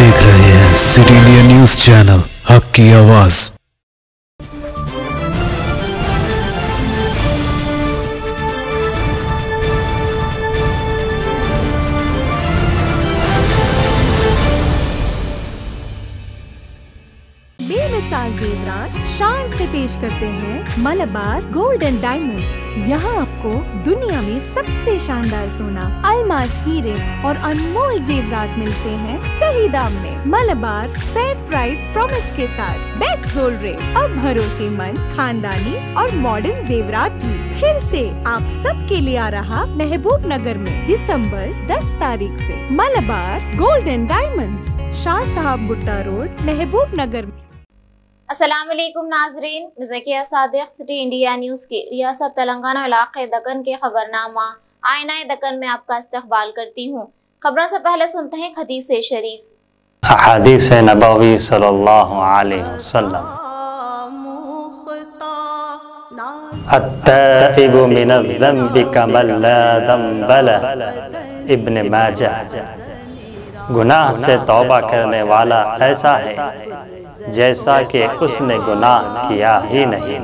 देख रहे हैं सिटी इंडिया न्यूज चैनल, हक की आवाज। बेमिसाल जेवरात शान से पेश करते हैं मलबार गोल्ड एंड डायमंड्स। यहाँ आपको दुनिया में सबसे शानदार सोना, अलमास, हीरे और अनमोल जेवरात मिलते हैं सही दाम में। मलबार फेयर प्राइस प्रॉमिस के साथ बेस्ट गोल्ड रेट। अब भरोसेमंद, खानदानी और मॉडर्न जेवरात भी फिर से आप सब के लिए आ रहा महबूब नगर में दिसंबर 10 तारीख से। Malabar gold and diamonds, Shah साहब भुट्टा रोड, महबूब नगर। अस्सलाम वालेकुम नाजरीन, Zakia Sadiq city India news के रियासत तेलंगाना इलाके दक्कन के खबरनामा आईना दक्कन में आपका इस्तकबाल करती हूँ। खबरों से पहले सुनते हैं हदीस शरीफ। हदीस नबवी सल्लल्लाहु अलैहि वसल्लम, अत्ताइबु मिनज़्ज़ंबि कमन ला ज़ंब लह। इब्न माजाह। गुनाह से तौबा करने वाला ऐसा है जैसा कि उसने गुनाह किया ही नहीं।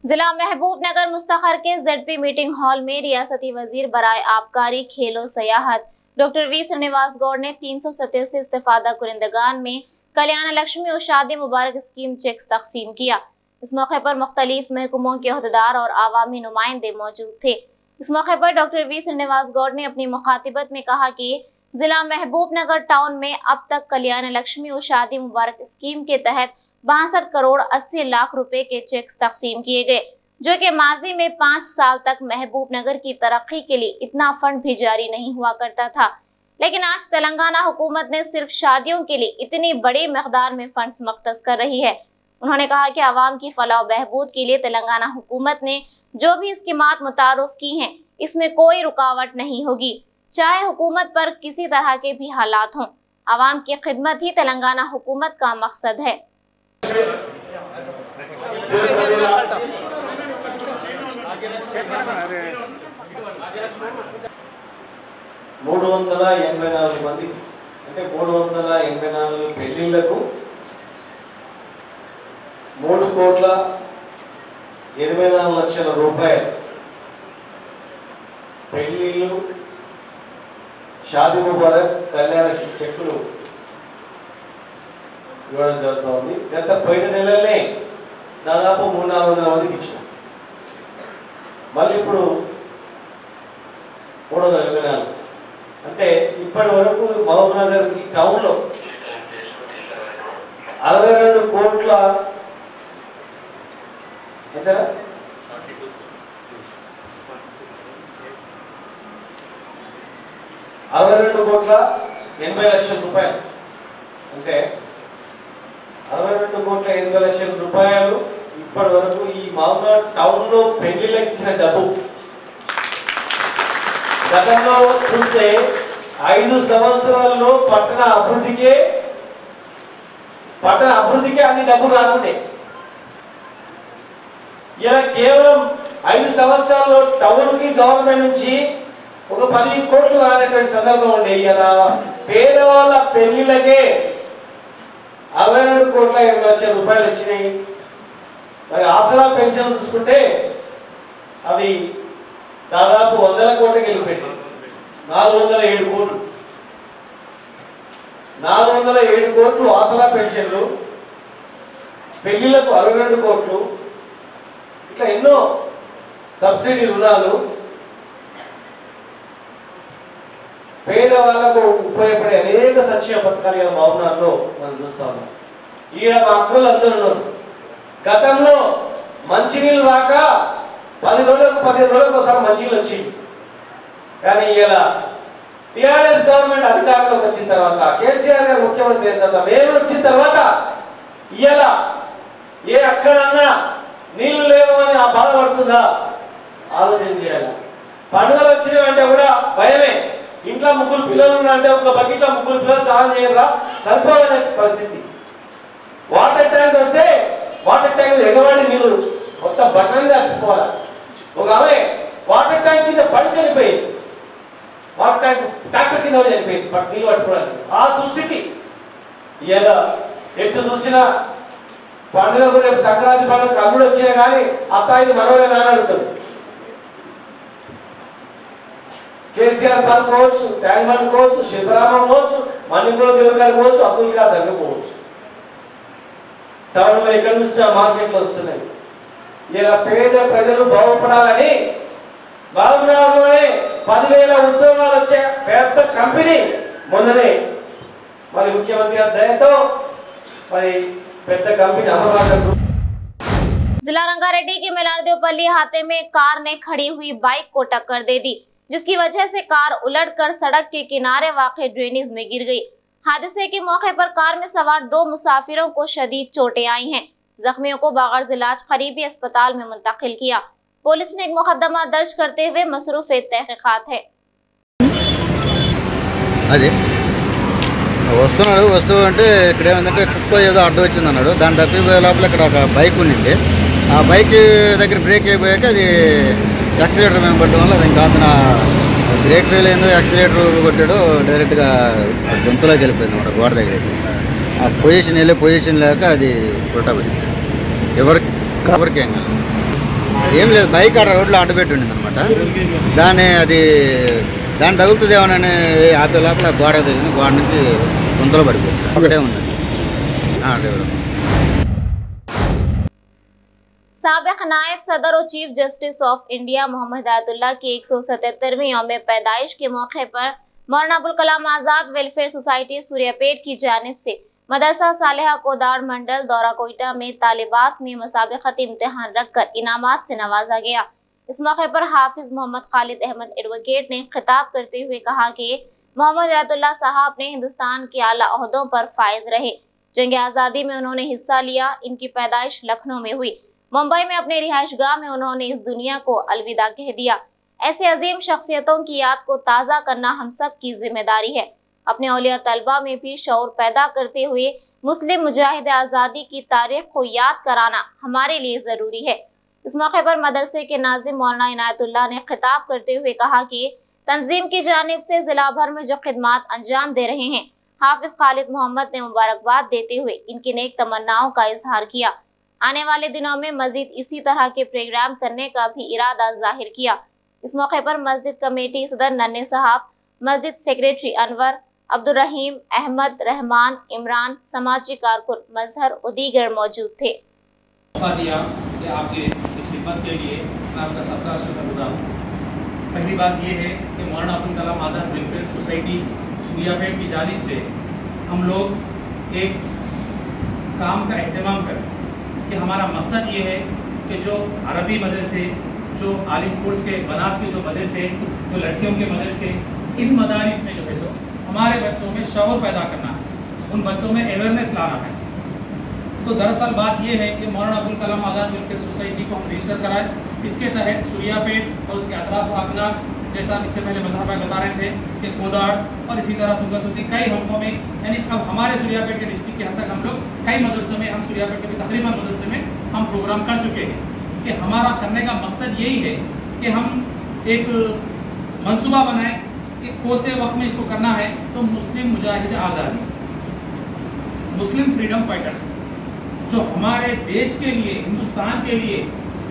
जिला महबूब नगर मुस्तखर के ZP मीटिंग हॉल में रियासती वजीर बराए आबकारी, खेलो, सयाहत डॉक्टर वी श्रीनिवास गौड़ ने 387 इस्तेफादा कुरिंदगान में कल्याण लक्ष्मी और शादी मुबारक स्कीम चेक्स तकसीम किया। इस मौके पर मुख्तलिफ महकमों के अहदेदार और आवामी नुमाइंदे मौजूद थे। इस मौके पर डॉक्टर वी श्रीनिवास गौड़ ने अपनी मुखातिबत में कहा कि जिला महबूब नगर टाउन में अब तक कल्याण लक्ष्मी और शादी मुबारक स्कीम के तहत 62 करोड़ 80 लाख रुपए के चेक्स तकसीम किए गए, जो कि माजी में 5 साल तक महबूब नगर की तरक्की के लिए इतना फंड भी जारी नहीं हुआ करता था। लेकिन आज तेलंगाना हुकूमत ने सिर्फ शादियों के लिए इतनी बड़ी मकदार में फंड्स मख्तस कर रही है। उन्होंने कहा कि आवाम की फलाह बहबूद के लिए तेलंगाना हुकूमत ने जो भी स्कीमात मुतारुफ की हैं, इसमें कोई रुकावट नहीं होगी, चाहे हुकूमत पर किसी तरह के भी हालात हों। आवाम की खिदमत ही तेलंगाना हुकूमत का मकसद है। మంది అంటే 384 పెళ్లిళ్లకు 3,24 లక్షల రూపాయలు పెళ్లిళ్ళు, షాదీ ముబారక్, కళ్యాణ చెక్కులు ఇవ్వడం జరుగుతుంది. గత పోయిన నెలలనే దాదాపు 300-400 మందికి ఇచ్చాం. మళ్ళీ ఇప్పుడు 324 అంటే ఇప్పటి వరకు మహబూబ్ నగర్ ఈ టౌన్ లో 62 కోట్ల 80 లక్షల రూపాయలు, అంటే 62 కోట్ల 80 లక్షల రూపాయలు ఇప్పటి వరకు ఈ మహబూబ్ టౌన్ లో పెళ్లిళ్ళకి ఇచ్చిన డబ్బు. గతంలో చూస్తే 5 సంవత్సరాల్లో పట్టణ అభివృద్ధికే అన్ని డబ్బులు రాకుండే. ఇలా కేవలం 5 సంవత్సరాల్లో టౌన్ కి గవర్నమెంట్ నుంచి ఒక 10 కోట్లు రానటువంటి సందర్భం ఉండే. ఇలా పేదవాళ్ళ పెళ్లిళ్ళకే 62 కోట్ల 80 లక్షల రూపాయలు వచ్చినాయి. మరి ఆసరా పెన్షన్ చూసుకుంటే అవి దాదాపు 100 కోట్లకి వెళ్ళిపోయింది. 407 కోట్లు 407 కోట్లు ఆసరా పెన్షన్లు, పెళ్లిళ్లకు 62 కోట్లు, ఇట్లా ఎన్నో సబ్సిడీ రుణాలు, పేదవాళ్లకు ఉపయోగపడే అనేక సంక్షేమ పథకాలు ఇలా మహబూబ్నగర్లో మనం చూస్తా ఉన్నాం. ఈడ మా అక్కలు అందరూ ఉన్నారు. గతంలో మంచినీళ్ళు రాక 10 రోజులకు 15 రోజులకు ఒకసారి మంచినీళ్ళు వచ్చింది. కానీ ఇలా టిఆర్ఎస్ గవర్నమెంట్ అధికారంలోకి వచ్చిన తర్వాత, కేసీఆర్ గారు ముఖ్యమంత్రి అయిన తర్వాత, మేము వచ్చిన తర్వాత ఇలా ఏ అక్కడన్నా నీళ్లు లేవు అని ఆ బాధపడుతుందా ఆలోచన చేయాలి. పండుగలు వచ్చినాయంటే కూడా భయమే. ఇంట్లో 3 పిల్లలు ఉన్నారంటే ఒక బకెట్లో 3 పిల్లలు స్నానం చేయరా సరిపోయే పరిస్థితి. వాటర్ ట్యాంక్ వస్తే వాటర్ ట్యాంక్ ఎగవాడి నీళ్లు మొత్తం బట్టలు తడిసిపోవాలి. ఒక ఆమె వాటర్ ట్యాంక్ కింద పడి చనిపోయింది. వాటర్ ట్యాంక్ ట్యాంకర్ కింద చనిపోయింది నీళ్ళు పట్టుకోవడానికి. ఆ దుస్థితి ఇలా ఎటు చూసినా పండుగ రేపు సంక్రాంతి పండుగ కల్లుడు వచ్చినా కానీ అత్తాయిది మనవలే నానడుతుంది. కేసీఆర్ కలుపుకోవచ్చు, ట్యాంక్ పండుకోవచ్చు, శివరామం పోవచ్చు, మణిపూర్ దేవుడు పోవచ్చు, అబ్దుల్ ఖాదర్ దగ్గర పోవచ్చు. టౌన్ లో ఎక్కడ చూసినా మార్కెట్లు వస్తున్నాయి. ఇలా పేద ప్రజలు బాగుపడాలని బాగుపడాలనే 10,000 ఉద్యోగాలు వచ్చే పెద్ద కంపెనీ మొన్ననే మరి ముఖ్యమంత్రి గారి దయతో మరి పెద్ద कंपनी अमरवाकर। जिला रंगारेड्डी के मेलारदेवपल्ली हाते में कार ने खड़ी हुई बाइक को टक्कर दे दी, जिसकी वजह से कार उलटकर सड़क के किनारे वाक़ ड्रेनेज में गिर गई। हादसे के मौके पर कार में सवार 2 मुसाफिरों को शदीद चोटें आई हैं। जख्मियों को बागर्ज इलाज करीबी अस्पताल में मुंतकिल किया। पुलिस ने एक मुकदमा दर्ज करते हुए मसरूफ तहकीकात है। వస్తున్నాడు వస్తూ అంటే ఇక్కడ ఏమంటే కుక్క ఏదో అడ్డు వచ్చింది అన్నాడు. దాని తప్పిపోయే లోపల ఇక్కడ ఒక బైక్ ఉండింది. ఆ బైక్ దగ్గర బ్రేక్ అయిపోయాక అది యాక్సిలేటర్ మేము పట్టడం వల్ల అది ఇంకా అతను బ్రేక్ ఫెయిల్ అయిందో యాక్సిలేటర్ కొట్టాడు, డైరెక్ట్గా గొంతులోకి వెళ్ళిపోయింది అన్నమాట, గోడ దగ్గర. ఆ పొజిషన్ వెళ్ళే పొజిషన్ లేక అది పుల్టా పడింది. ఎవరికి ఏం లేదు, బైక్ అక్కడ రోడ్లో అడ్డుపెట్టి ఉండింది అనమాట. దాన్ని తగులుతుందేమోనని ఆపే లోపల గోడ తగిలింది. గోడ నుంచి గుంతలో పడిపోయింది. ఒకటే ఉన్నది. साबिक नायब सदर और chief justice of India Mohammad Hidayatullah की 177वीं यौम पैदाइश के मौके पर मौलाना अबुल कलाम आजाद वेलफेयर सोसाइटी सूर्यापेट की जानिब से मदरसा सालेहा कोदाड़ मंडल दौरा कोयटा में तालिबात में मुसाबिकती इम्तिहान रखकर इनामात से नवाजा गया। इस मौके पर हाफिज मोहम्मद खालिद अहमद एडवोकेट ने खिताब करते हुए कहा कि मोहम्मद हिदायतुल्ला साहब ने हिंदुस्तान के आला ओहदों पर फाइज रहे। जंग आज़ादी में उन्होंने हिस्सा लिया। इनकी पैदाइश लखनऊ में हुई। मुंबई में अपने रिहाइशगाह में उन्होंने इस दुनिया को अलविदा कह दिया। ऐसे अजीम शख्सियतों की याद को ताज़ा करना हम सब की जिम्मेदारी है। अपने औलिया तलबा में भी शऊर पैदा करते हुए मुस्लिम मुजाहिद आज़ादी की तारीख को याद कराना हमारे लिए ज़रूरी है। इस मौके पर मदरसे के नाज़िम मौलाना इनायतुल्लाह ने खिताब करते हुए कहा कि तंजीम की जानिब से जिला भर में जो खिदमात अंजाम दे रहे हैं, हाफिज खालिद मोहम्मद ने मुबारकबाद देते हुए इनकी नेक तमन्नाओं का इजहार किया। आने वाले दिनों में मजीद इसी तरह के प्रोग्राम करने का भी इरादा जाहिर किया। इस मौके पर मस्जिद कमेटी सदर नन्हे साहब, मस्जिद सेक्रेटरी अनवर, अब्दुल रहीम, अहमद, रहमान, इमरान, समाजी कारकुन मजहर और दीगर मौजूद थे। आपके खिदमत के लिए मैं आपका 17 शुक्रगुजार हूँ। पहली बात यह है कि मौलाना अबुल कलाम आज़ाद वेलफेयर सोसाइटी सूर्यापेट की जानिब से हम लोग एक काम का एहतमाम करें कि हमारा मकसद ये है कि जो अरबी मदरसे, जो आलिम कोर्स के बनात के जो मदरसे, जो लड़कियों के मदरसे, इन मदारिस में जो है सो हमारे बच्चों में शऊर पैदा करना है, उन बच्चों में अवेयरनेस लाना है। तो दरअसल बात यह है कि मौलाना अबुल कलाम आज़ाद वेलफेयर सोसाइटी को हम रजिस्टर कराए। इसके तहत सूर्यापेट और उसके अतराफ अकनाफ, जैसा इससे पहले मजहब बता रहे थे कि कोदाड़ और इसी तरह तुंगतुर्ती कई हल्कों में, यानी अब हमारे सूर्यापेट के डिस्ट्रिक्ट के हद तक हम लोग कई मदरसों में, हम सूर्यापेट के भी तकरीबन मदरसे में हम प्रोग्राम कर चुके हैं। कि हमारा करने का मकसद यही है कि हम एक मंसूबा बनाएं कि कोसे वक्त में इसको करना है तो मुस्लिम मुजाहिद आज़ादी, मुस्लिम फ्रीडम फाइटर्स, जो हमारे देश के लिए, हिंदुस्तान के लिए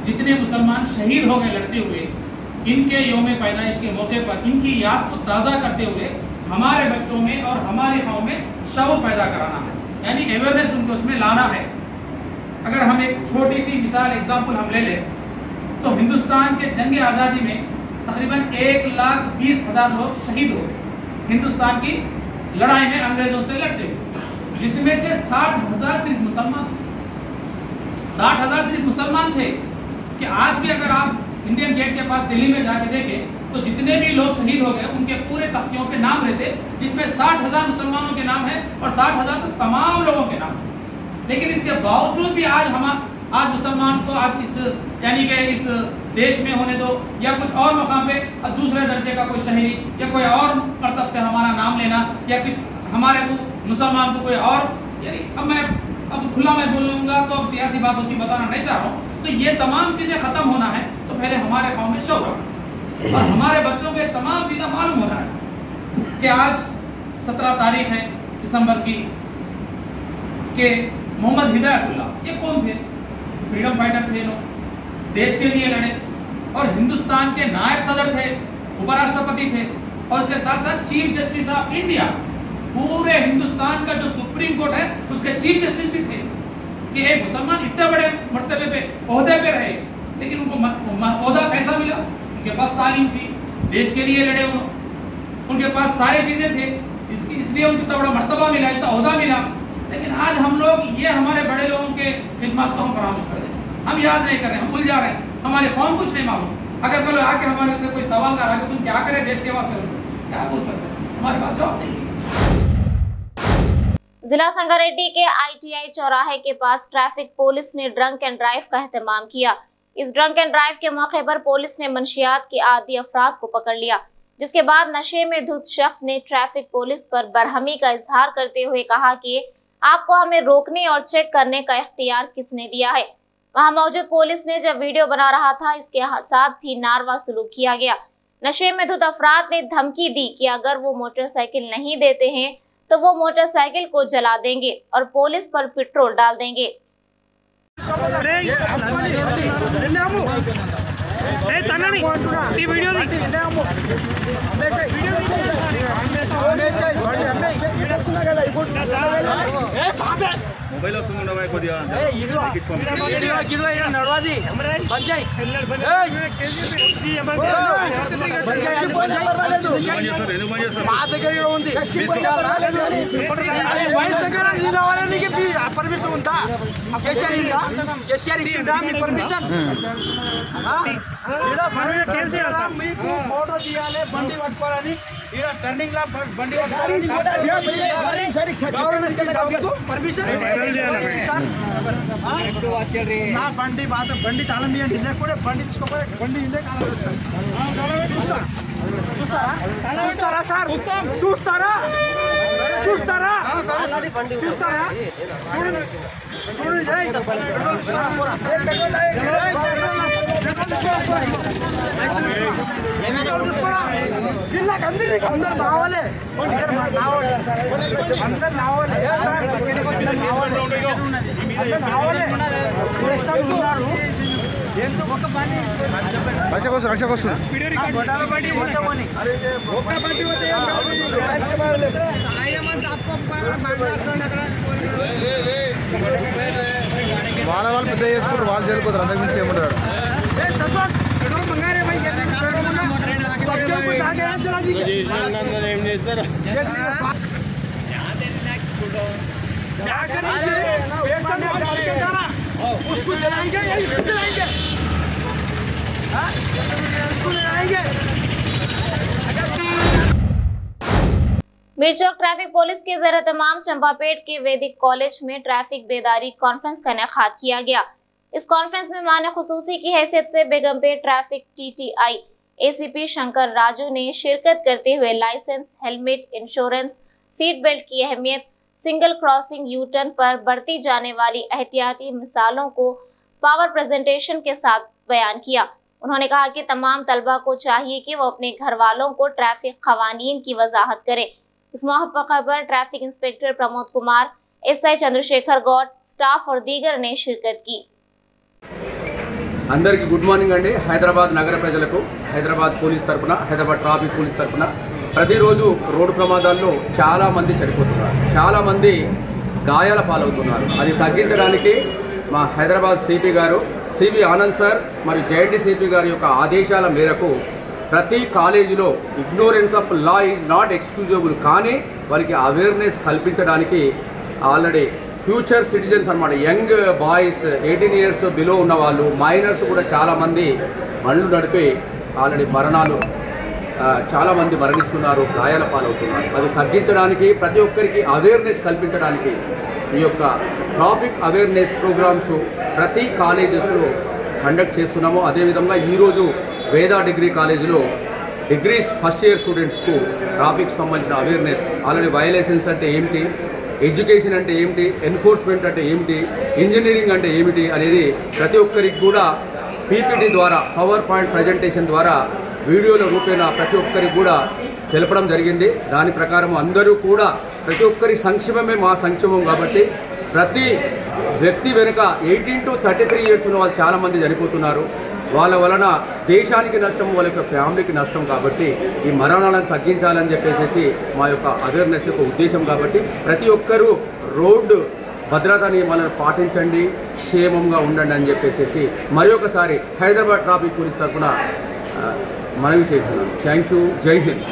जितने मुसलमान शहीद हो गए लड़ते हुए, इनके यौम पैदाइश के मौके पर इनकी याद को ताज़ा करते हुए हमारे बच्चों में और हमारे गाँव में शऊर पैदा कराना है, यानी अवेयरनेस उनको उसमें लाना है। अगर हम एक छोटी सी मिसाल एग्जाम्पल हम ले लें तो हिंदुस्तान के जंग आज़ादी में तकरीबन 1,20,000 लोग शहीद हो गए हिंदुस्तान की लड़ाई में अंग्रेजों से लड़ते हुए, जिसमें से 60,000 सिर्फ मुसलमान थे। 60,000 सिर्फ मुसलमान थे कि आज भी अगर आप इंडियन गेट के पास दिल्ली में जाके देखें तो जितने भी लोग शहीद हो गए उनके पूरे तख्तियों पे नाम रहते, जिसमें 60,000 मुसलमानों के नाम है और 60,000 तो तमाम लोगों के नाम। लेकिन इसके बावजूद भी आज मुसलमान को आज इस यानी कि इस देश में होने दो या कुछ और मकाम पे दूसरे दर्जे का कोई शहरी या कोई और मरतब से हमारा नाम लेना या कुछ हमारे को मुसलमान को कोई और, यानी अब खुला मैं बोलूँगा तो अब सियासी बात होती बताना नहीं चाह रहा हूँ, तो ये तमाम चीजें खत्म होना है तो पहले हमारे कौम में शौक और हमारे बच्चों को तमाम चीजें मालूम होना है कि आज 17 तारीख है दिसंबर की कि मोहम्मद हिदायतुल्लाह ये कौन थे? फ्रीडम फाइटर थे, लोग देश के लिए लड़े और हिंदुस्तान के नायब सदर थे, उपराष्ट्रपति थे और उसके साथ साथ चीफ जस्टिस ऑफ इंडिया, पूरे हिंदुस्तान का जो सुप्रीम कोर्ट है उसके चीफ जस्टिस भी थे कि एक मुसलमान इतने बड़े मर्तबे पे ओहदे पे रहे, लेकिन उनको ओहदा कैसा मिला? उनके पास तालीम थी, देश के लिए लड़े, उनके पास सारी चीजें थे, इसलिए उनको इतना बड़ा मर्तबा मिला, इतना ओहदा मिला। लेकिन आज हम लोग ये हमारे बड़े लोगों के खिदमत को हम फरामोश कर दें, हम याद नहीं कर रहे, हम भूल जा रहे हैं, हमारे कौम कुछ नहीं मालूम। अगर कल आके हमारे से कोई सवाल कर रहा है तुम क्या करें देश के वास्ते, क्या बोल सकते हैं? हमारे पास जवाब नहीं। जिला संगारेड्डी के ITI चौराहे के पास ट्रैफिक पुलिस ने ड्रंक एंड ड्राइव का एहतमाम किया। इस ड्रंक एंड ड्राइव के मौके पर पुलिस ने मंशियात के आदी अफराद को पकड़ लिया, जिसके बाद नशे में धुत शख्स ने ट्रैफिक पुलिस पर बरहमी का इजहार करते हुए कहा कि आपको हमें रोकने और चेक करने का इख्तियार किसने दिया है? वहां मौजूद पुलिस ने जब वीडियो बना रहा था इसके साथ भी नारवा सलूक किया गया। नशे में धुत अफराद ने धमकी दी कि अगर वो मोटरसाइकिल नहीं देते हैं तो वो मोटरसाइकिल को जला देंगे और पुलिस पर पेट्रोल डाल देंगे। मोबाइल పర్మిషన్ ఉందా? కేసీఆర్ ఇచ్చిందా మీ పర్మిషన్? మీకు ఫోటో తీయాలి, బండి పట్టుకోవాలని, ఇక్కడ టర్నింగ్ లా బండి పట్టుకోవాలని పర్మిషన్ నా బండి బండి తాళం తీయండి, లేకపోతే బండి తీసుకోపోయి బండి ఇల్లే చూస్తారా సార్? చూస్తారా? చూస్తారా? చూస్తారా? చూడండి అందరు రావాలి, వాళ్ళ వాళ్ళు పెద్ద చేసుకుంటారు, వాళ్ళు చేరుకోతారు, అంతకు మించి ఏముంటారు. ఏం చేస్తారు? मिर्चौक ट्रैफिक पुलिस के ज़ेर तमाम चंपापेट के वैदिक कॉलेज में ट्रैफिक बेदारी कॉन्फ्रेंस का इनेकाद किया गया। इस कॉन्फ्रेंस में माने खुसूसी की हैसियत से Begumpet traffic TTI ACP Shankar Raju ने शिरकत करते हुए license, helmet, insurance, seat belt की अहमियत, सिंगल क्रॉसिंग यू टर्न पर बरती जाने वाली एहतियाती मिसालों को पावर प्रेजेंटेशन के साथ बयान किया। उन्होंने कहा कि तमाम तलबा को चाहिए कि वो अपने घर वालों को ट्रैफिक कवानीन की वजाहत करें। इस मौके पर traffic inspector Pramod Kumar, SI Chandrashekar Goud, staff और दीगर ने शिरकत की। అందరికీ గుడ్ మార్నింగ్ అండి. హైదరాబాద్ నగర ప్రజలకు హైదరాబాద్ పోలీస్ తరపున, హైదరాబాద్ ట్రాఫిక్ పోలీస్ తరపున ప్రతిరోజు రోడ్డు ప్రమాదాల్లో చాలా మంది చనిపోతున్నారు, చాలా మంది గాయాల పాలవుతున్నారు. అది తగ్గించడానికి మా హైదరాబాద్ సిపి గారు CV ఆనంద్ సార్ మరియు JND సిపి గారి యొక్క ఆదేశాల మేరకు ప్రతి కాలేజీలో ignorance of law is not excusable, కానీ వారికి అవేర్నెస్ కల్పించడానికి ఆల్రెడీ ఫ్యూచర్ సిటిజన్స్ అన్నమాట, యంగ్ బాయ్స్ 18 ఇయర్స్ బిలో ఉన్న వాళ్ళు, మైనర్స్ కూడా చాలామంది బండ్లు నడిపి ఆల్రెడీ మరణాలు, చాలామంది మరణిస్తున్నారు, గాయాల పాలవుతున్నారు. అది తగ్గించడానికి ప్రతి ఒక్కరికి అవేర్నెస్ కల్పించడానికి ఈ యొక్క ట్రాఫిక్ అవేర్నెస్ ప్రోగ్రామ్స్ ప్రతి కాలేజెస్లో కండక్ట్ చేస్తున్నాము. అదేవిధంగా ఈరోజు వేద డిగ్రీ కాలేజీలో డిగ్రీ ఫస్ట్ ఇయర్ స్టూడెంట్స్కు ట్రాఫిక్ సంబంధించిన అవేర్నెస్, ఆల్రెడీ వయలేషన్స్ అంటే ఏమిటి, ఎడ్యుకేషన్ అంటే ఏమిటి, ఎన్ఫోర్స్మెంట్ అంటే ఏమిటి, ఇంజనీరింగ్ అంటే ఏమిటి అనేది ప్రతి ఒక్కరికి కూడా పీపీటీ ద్వారా, పవర్ పాయింట్ ప్రజెంటేషన్ ద్వారా వీడియోల రూపేణ ప్రతి ఒక్కరికి కూడా తెలపడం జరిగింది. దాని ప్రకారం అందరూ కూడా ప్రతి ఒక్కరి సంక్షేమమే మా సంక్షేమం కాబట్టి ప్రతి వ్యక్తి వెనుక 18 to 33 years ఉన్న వాళ్ళు చాలామంది చనిపోతున్నారు. వాళ్ళ వలన దేశానికి నష్టం, వాళ్ళ యొక్క ఫ్యామిలీకి నష్టం. కాబట్టి ఈ మరణాలను తగ్గించాలని చెప్పేసి మా యొక్క అవేర్నెస్ యొక్క ఉద్దేశం. కాబట్టి ప్రతి ఒక్కరూ రోడ్డు భద్రతా నియమాలను పాటించండి, క్షేమంగా ఉండండి అని చెప్పేసి మరి ఒకసారి హైదరాబాద్ ట్రాఫిక్ పోలీస్ తరఫున మనవి చేస్తున్నాను. థ్యాంక్ यू, जय हिंद।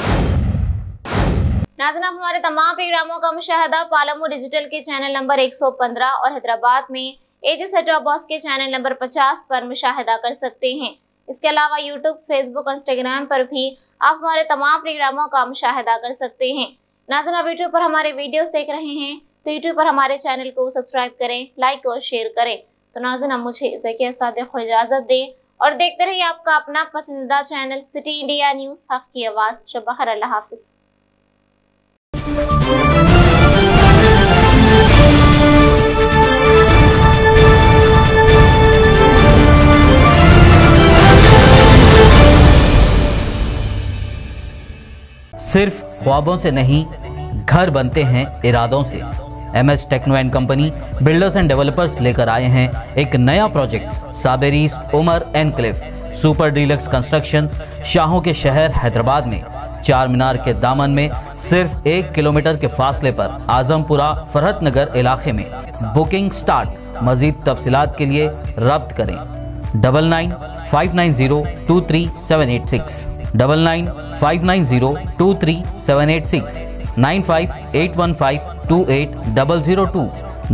नाज़रीन, हमारे तमाम प्रोग्रामों का मुशाहदा पालमू डिजिटल के चैनल नंबर 115 और हैदराबाद में एजी सेट टॉप बॉक्स के चैनल नंबर 50 पर मुशाहिदा कर सकते हैं। इसके अलावा यूट्यूब, फेसबुक और इंस्टाग्राम पर भी आप हमारे तमाम प्रोग्रामों का मुशाहिदा कर सकते हैं। नाज़रीन, आप यूट्यूब पर हमारे वीडियोस देख रहे हैं तो यूट्यूब पर हमारे चैनल को सब्सक्राइब करें, लाइक और शेयर करें। तो नाज़रीन, अब मुझे ज़किया सादिक को इजाज़त दें और देखते रहिए आपका अपना पसंदीदा चैनल सिटी इंडिया न्यूज़, हक़ की आवाज़। शब खैर, अल्लाह हाफ़िज़। सिर्फ ख्वाबों से नहीं, घर बनते हैं इरादों से। MS techno and company builders and developers लेकर आए हैं एक नया प्रोजेक्ट साबेरीज Umar enclave super deluxe construction. शाहों के शहर हैदराबाद में चार मीनार के दामन में सिर्फ 1 किलोमीटर के फासले पर आजमपुरा फरहत नगर इलाके में। Booking start. मजीद तफसीलात के लिए रब्त करें 9959023786 9959023786 9581528002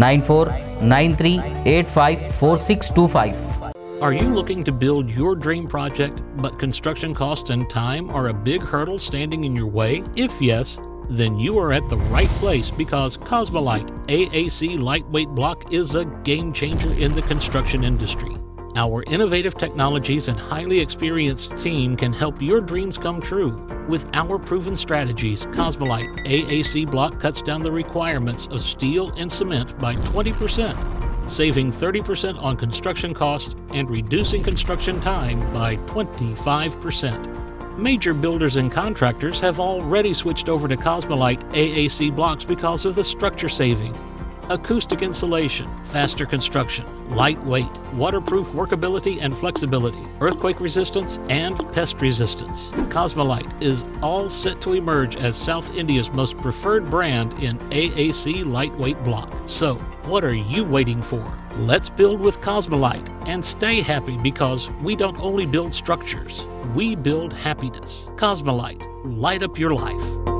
9493854625। Are you looking to build your dream project, but construction costs and time are a big hurdle standing in your way? If yes, then you are at the right place, because Cosmolite AAC lightweight block is a game changer in the construction industry. Our innovative technologies and highly experienced team can help your dreams come true. With our proven strategies, Cosmolite AAC block cuts down the requirements of steel and cement by 20%, saving 30% on construction costs and reducing construction time by 25%. Major builders and contractors have already switched over to Cosmolite AAC blocks because of the structure saving. Acoustic insulation, faster construction, lightweight, waterproof workability and flexibility, earthquake resistance and pest resistance. Cosmolite is all set to emerge as South India's most preferred brand in AAC lightweight block. So, what are you waiting for? Let's build with Cosmolite and stay happy, because we don't only build structures, we build happiness. Cosmolite, light up your life.